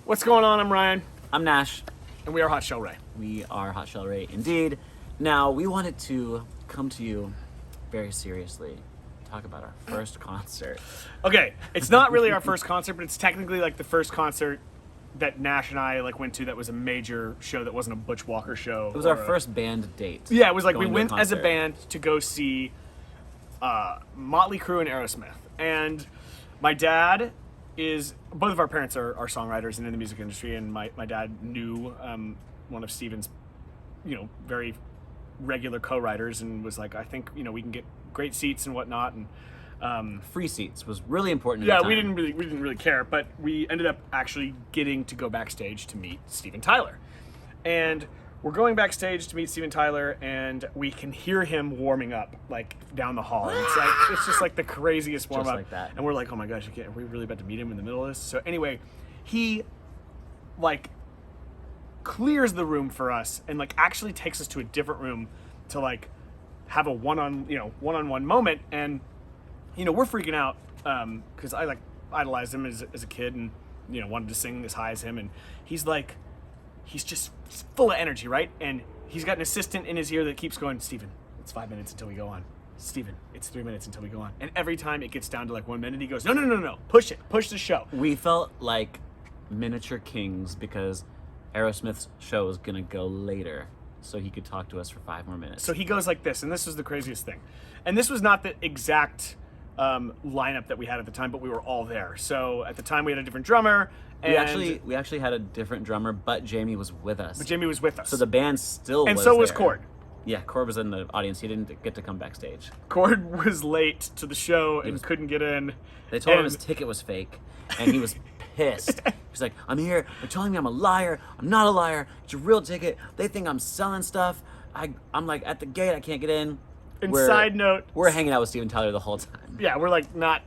What's going on? I'm Ryan. I'm Nash. And we are Hot Chelle Rae. We are Hot Chelle Rae indeed. Now, we wanted to come to you very seriously, talk about our first concert. Okay, it's not really our first concert, but it's technically like the first concert that Nash and I went to that was a major show that wasn't a Butch Walker show. It was our first band date. Yeah, it was like we going to a went as a concert. band to go see Motley Crue and Aerosmith. And my dad is, both of our parents are songwriters and in the music industry, and my dad knew one of Steven's, very regular co-writers and was like, I think, we can get great seats and whatnot. And Free seats was really important. yeah, at the we time. didn't really care, but we ended up actually getting to go backstage to meet Steven Tyler. And we're going backstage to meet Steven Tyler, and we can hear him warming up down the hall. And it's just like the craziest warm up. like that. And we're like, oh my gosh, are we really about to meet him in the middle of this? So anyway, he clears the room for us and actually takes us to a different room to have a one-on-one moment. And we're freaking out because I idolized him as a kid and wanted to sing as high as him. And he's just full of energy, right? And he's got an assistant in his ear that keeps going, Steven, it's 5 minutes until we go on. Steven, it's 3 minutes until we go on. And every time it gets down to 1 minute, he goes, no, push the show. We felt like miniature kings because Aerosmith's show was gonna go later, so he could talk to us for 5 more minutes. So he goes like this, and this was the craziest thing. And this was not the exact lineup that we had at the time, but we were all there. So at the time we had a different drummer. And we actually had a different drummer, but Jamie was with us. But Jamie was with us. So the band still and was so was there. Cord. Yeah, Cord was in the audience. He didn't get to come backstage. Cord was late to the show and couldn't get in. They told him his ticket was fake, and he was pissed. He's like, I'm here. They're telling me I'm a liar. I'm not a liar. It's a real ticket. They think I'm selling stuff. I'm at the gate. I can't get in. And side note, we're hanging out with Steven Tyler the whole time. Yeah, we're not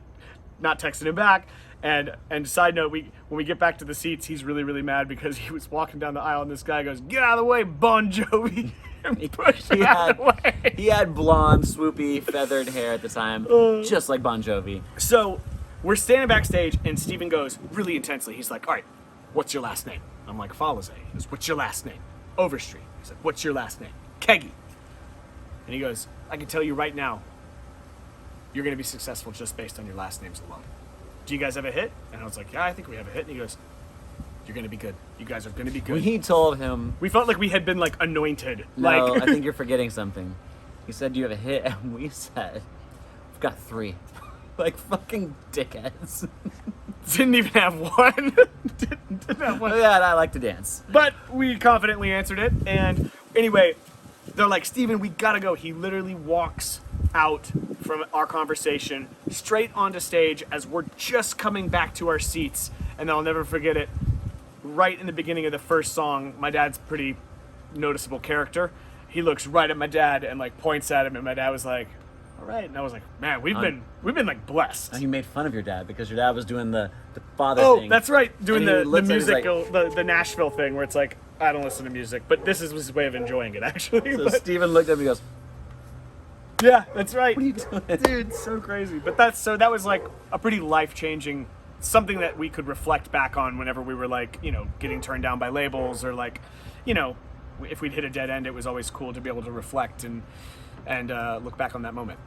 texting him back. And side note, when we get back to the seats, he's really, really mad because he was walking down the aisle and this guy goes, "Get out of the way, Bon Jovi!" and pushed him out of the way. He had blonde, swoopy, feathered hair at the time, just like Bon Jovi. So we're standing backstage, and Steven goes really intensely. He's like, "All right, what's your last name?" I'm like, "Falaze." He goes, "What's your last name?" "Overstreet." He's like, "What's your last name?" "Keggy." And he goes, "I can tell you right now, you're going to be successful just based on your last names alone. Do you guys have a hit?" And I was like, "Yeah, I think we have a hit." And he goes, "You're going to be good. You guys are going to be good." We told him... We felt like we had been anointed. No, I think you're forgetting something. He said, "Do you have a hit?" And we said, "We've got 3. Fucking dickheads. Didn't even have one. didn't have one. Yeah, and I like to dance. But we confidently answered it. And anyway, they're like, "Steven, we gotta go." He literally walks out from our conversation straight onto stage as we're just coming back to our seats. And I'll never forget it. Right in the beginning of the first song, my dad's pretty noticeable character. He looks right at my dad and points at him, and my dad was like, "All right." And I was like, "Man, we've been blessed." And you made fun of your dad because your dad was doing the father thing. Oh, that's right, doing And he the looks at it, he's musical, the Nashville thing, where it's like, I don't listen to music, but this is his way of enjoying it, actually. So But- Steven looked at me and goes, yeah, that's right. "What are you doing?" Dude, so crazy. But that was a pretty life-changing, something that we could reflect back on whenever we were getting turned down by labels, or if we'd hit a dead end. It was always cool to be able to reflect and look back on that moment.